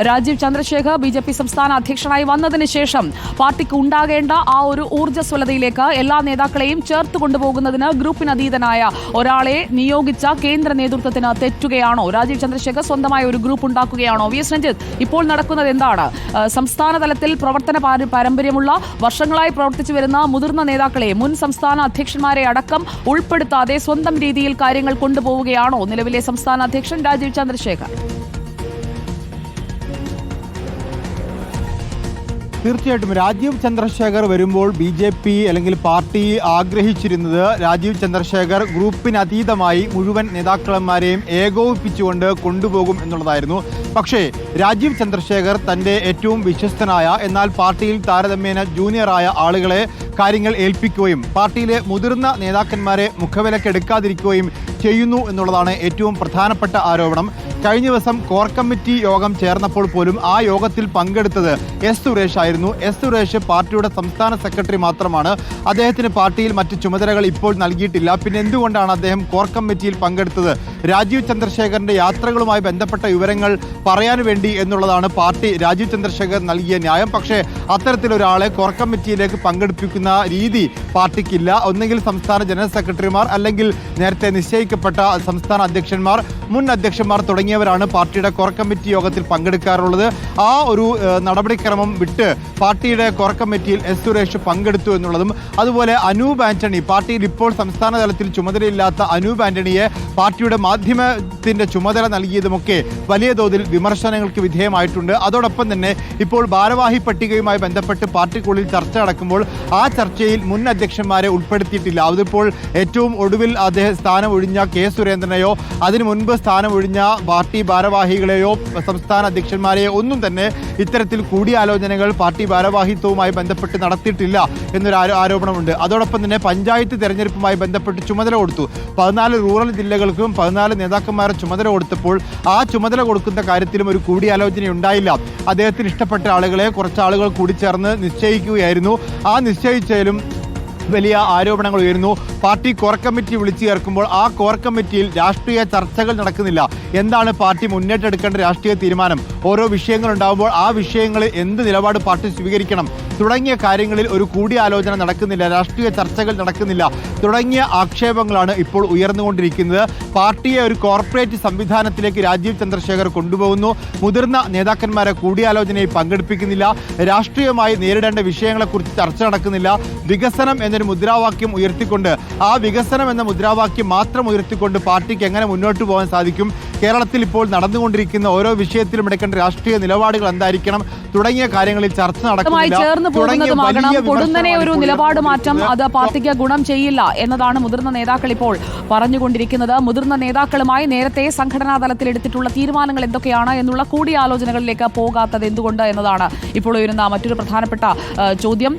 Rajeev Chandrasekhar BJP. സംസ്ഥാന അധ്യക്ഷനായി വന്നതിന് ശേഷം പാർട്ടിക്ക് ഉണ്ടാകേണ്ട ആ ഒരു ഊർജ്ജസ്വലതയിലേക്ക് എല്ലാ നേതാക്കളെയും ചേർത്ത് കൊണ്ടുപോകുന്നതിന് ഗ്രൂപ്പിനതീതനായ ഒരാളെ നിയോഗിച്ച കേന്ദ്ര നേതൃത്വത്തിന് തെറ്റുകയാണോ? രാജീവ് ചന്ദ്രശേഖർ സ്വന്തമായ ഒരു ഗ്രൂപ്പ് ഉണ്ടാക്കുകയാണോ? വി എസ് രഞ്ജിത്ത്, ഇപ്പോൾ നടക്കുന്നത് എന്താണ്? സംസ്ഥാന തലത്തിൽ പ്രവർത്തന പാരമ്പര്യമുള്ള വർഷങ്ങളായി പ്രവർത്തിച്ചു വരുന്ന മുതിർന്ന നേതാക്കളെ, മുൻ സംസ്ഥാന അധ്യക്ഷന്മാരെ അടക്കം ഉൾപ്പെടുത്താതെ സ്വന്തം രീതിയിൽ കാര്യങ്ങൾ കൊണ്ടുപോവുകയാണോ നിലവിലെ സംസ്ഥാന അധ്യക്ഷൻ രാജീവ് ചന്ദ്രശേഖർ? തീർച്ചയായിട്ടും രാജീവ് ചന്ദ്രശേഖർ വരുമ്പോൾ ബി.ജെ.പി. അല്ലെങ്കിൽ പാർട്ടി ആഗ്രഹിച്ചിരുന്നത് രാജീവ് ചന്ദ്രശേഖർ ഗ്രൂപ്പിനതീതമായി മുഴുവൻ നേതാക്കന്മാരെയും ഏകോപിപ്പിച്ചുകൊണ്ട് കൊണ്ടുപോകും എന്നുള്ളതായിരുന്നു. പക്ഷേ രാജീവ് ചന്ദ്രശേഖർ തൻ്റെ ഏറ്റവും വിശ്വസ്തനായ എന്നാൽ പാർട്ടിയിൽ താരതമ്യേന ജൂനിയറായ ആളുകളെ കാര്യങ്ങൾ ഏൽപ്പിക്കുകയും പാർട്ടിയിലെ മുതിർന്ന നേതാക്കന്മാരെ മുഖവിലക്കെടുക്കാതിരിക്കുകയും ചെയ്യുന്നു എന്നുള്ളതാണ് ഏറ്റവും പ്രധാനപ്പെട്ട ആരോപണം. കഴിഞ്ഞ ദിവസം കോർ കമ്മിറ്റി യോഗം ചേർന്നപ്പോൾ പോലും ആ യോഗത്തിൽ പങ്കെടുത്തത് എസ് സുരേഷ് ആയിരുന്നു. എസ് സുരേഷ് പാർട്ടിയുടെ സംസ്ഥാന സെക്രട്ടറി മാത്രമാണ്. അദ്ദേഹത്തിന് പാർട്ടിയിൽ മറ്റ് ചുമതലകൾ ഇപ്പോൾ നൽകിയിട്ടില്ല. പിന്നെ എന്തുകൊണ്ടാണ് അദ്ദേഹം കോർ കമ്മിറ്റിയിൽ പങ്കെടുത്തത്? രാജീവ് ചന്ദ്രശേഖറിന്റെ യാത്രകളുമായി ബന്ധപ്പെട്ട വിവരങ്ങൾ പറയാൻ വേണ്ടി എന്നുള്ളതാണ് പാർട്ടി രാജീവ് ചന്ദ്രശേഖർ നൽകിയ ന്യായം. പക്ഷേ അത്തരത്തിലൊരാളെ കോർ കമ്മിറ്റിയിലേക്ക് പങ്കെടുപ്പിക്കുന്ന രീതി പാർട്ടിക്കില്ല. ഒന്നെങ്കിൽ സംസ്ഥാന ജനറൽ സെക്രട്ടറിമാർ, അല്ലെങ്കിൽ നേരത്തെ നിശ്ചയിക്കപ്പെട്ട സംസ്ഥാന അധ്യക്ഷന്മാർ, മുൻ അധ്യക്ഷന്മാർ തുടങ്ങിയവരാണ് പാർട്ടിയുടെ കോർ കമ്മിറ്റി യോഗത്തിൽ പങ്കെടുക്കാറുള്ളത്. ആ ഒരു നടപടിക്രമം വിട്ട് പാർട്ടിയുടെ കോർ കമ്മിറ്റിയിൽ എസ് സുരേഷ് പങ്കെടുത്തു എന്നുള്ളതും, അതുപോലെ അനൂപ് ആന്റണി, പാർട്ടിയിൽ ഇപ്പോൾ സംസ്ഥാന തലത്തിൽ ചുമതലയില്ലാത്ത അനൂപ് ആന്റണിയെ പാർട്ടിയുടെ മാധ്യമത്തിന്റെ ചുമതല നൽകിയതുമൊക്കെ വലിയ തോതിൽ വിമർശനങ്ങൾക്ക് വിധേയമായിട്ടുണ്ട്. അതോടൊപ്പം തന്നെ ഇപ്പോൾ ഭാരവാഹി പട്ടികയുമായി ബന്ധപ്പെട്ട് പാർട്ടിക്കുള്ളിൽ ചർച്ച നടക്കുമ്പോൾ ആ ചർച്ചയിൽ മുൻ അധ്യക്ഷന്മാരെ ഉൾപ്പെടുത്തിയിട്ടില്ല. അതിപ്പോൾ ഏറ്റവും ഒടുവിൽ അദ്ദേഹം സ്ഥാനം ഒഴിഞ്ഞ കെ സുരേന്ദ്രനെയോ അതിനു മുൻപ് സ്ഥാനം ഒഴിഞ്ഞ പാർട്ടി ഭാരവാഹികളെയോ സംസ്ഥാന അധ്യക്ഷന്മാരെയോ ഒന്നും തന്നെ ഇത്തരത്തിൽ കൂടിയാലോചനകൾ പാർട്ടി ഭാരവാഹിത്വവുമായി ബന്ധപ്പെട്ട് നടത്തിയിട്ടില്ല എന്നൊരു ആരോപണമുണ്ട്. അതോടൊപ്പം തന്നെ പഞ്ചായത്ത് തെരഞ്ഞെടുപ്പുമായി ബന്ധപ്പെട്ട് ചുമതല കൊടുത്തു. 14 റൂറൽ ജില്ലകൾക്കും 14 നേതാക്കന്മാരെ ചുമതല കൊടുത്തപ്പോൾ ആ ചുമതല കൊടുക്കുന്ന കാര്യത്തിലും ഒരു കൂടിയാലോചന ഉണ്ടായില്ല. അദ്ദേഹത്തിന് ഇഷ്ടപ്പെട്ട ആളുകളെ കുറച്ച് ആളുകൾ കൂടി ചേർന്ന് നിശ്ചയിക്കുകയായിരുന്നു. ആ നിശ്ചയിച്ചാലും വലിയ ആരോപണങ്ങൾ ഉയരുന്നു. പാർട്ടി കോർ കമ്മിറ്റി വിളിച്ചു ചേർക്കുമ്പോൾ ആ കോർ കമ്മിറ്റിയിൽ രാഷ്ട്രീയ ചർച്ചകൾ നടക്കുന്നില്ല. എന്താണ് പാർട്ടി മുന്നേറ്റെടുക്കേണ്ട രാഷ്ട്രീയ തീരുമാനം? ഓരോ വിഷയങ്ങൾ ഉണ്ടാകുമ്പോൾ ആ വിഷയങ്ങളിൽ എന്ത് നിലപാട് പാർട്ടി സ്വീകരിക്കണം തുടങ്ങിയ കാര്യങ്ങളിൽ ഒരു കൂടിയാലോചന നടക്കുന്നില്ല, രാഷ്ട്രീയ ചർച്ചകൾ നടക്കുന്നില്ല തുടങ്ങിയ ആക്ഷേപങ്ങളാണ് ഇപ്പോൾ ഉയർന്നുകൊണ്ടിരിക്കുന്നത്. പാർട്ടിയെ ഒരു കോർപ്പറേറ്റ് സംവിധാനത്തിലേക്ക് രാജീവ് ചന്ദ്രശേഖർ കൊണ്ടുപോകുന്നു. മുതിർന്ന നേതാക്കന്മാരെ കൂടിയാലോചനയിൽ പങ്കെടുപ്പിക്കുന്നില്ല. രാഷ്ട്രീയമായി നേരിടേണ്ട വിഷയങ്ങളെക്കുറിച്ച് ചർച്ച നടക്കുന്നില്ല. വികസനം എന്നൊരു മുദ്രാവാക്യം ഉയർത്തിക്കൊണ്ട്, ആ വികസനം എന്ന മുദ്രാവാക്യം മാത്രം ഉയർത്തിക്കൊണ്ട് പാർട്ടിക്ക് എങ്ങനെ മുന്നോട്ട് പോകാൻ സാധിക്കും? കേരളത്തിൽ ഇപ്പോൾ നടന്നുകൊണ്ടിരിക്കുന്ന ഓരോ വിഷയത്തിലും എടുക്കേണ്ട രാഷ്ട്രീയ നിലപാടുകൾ എന്തായിരിക്കണം തുടങ്ങിയ കാര്യങ്ങളിൽ ചർച്ച നടക്കുന്നില്ല. പൊടുന്നനെ ഒരു നിലപാട് മാറ്റം അത് പാർട്ടിക്ക് ഗുണം ചെയ്യില്ല എന്നതാണ് മുതിർന്ന നേതാക്കൾ ഇപ്പോൾ പറഞ്ഞുകൊണ്ടിരിക്കുന്നത്. മുതിർന്ന നേതാക്കളുമായി നേരത്തെ സംഘടനാ തലത്തിൽ എടുത്തിട്ടുള്ള തീരുമാനങ്ങൾ എന്തൊക്കെയാണ് എന്നുള്ള കൂടിയാലോചനകളിലേക്ക് പോകാത്തത് എന്തുകൊണ്ട് എന്നതാണ് ഇപ്പോൾ ഉയരുന്ന മറ്റൊരു പ്രധാനപ്പെട്ട ചോദ്യം.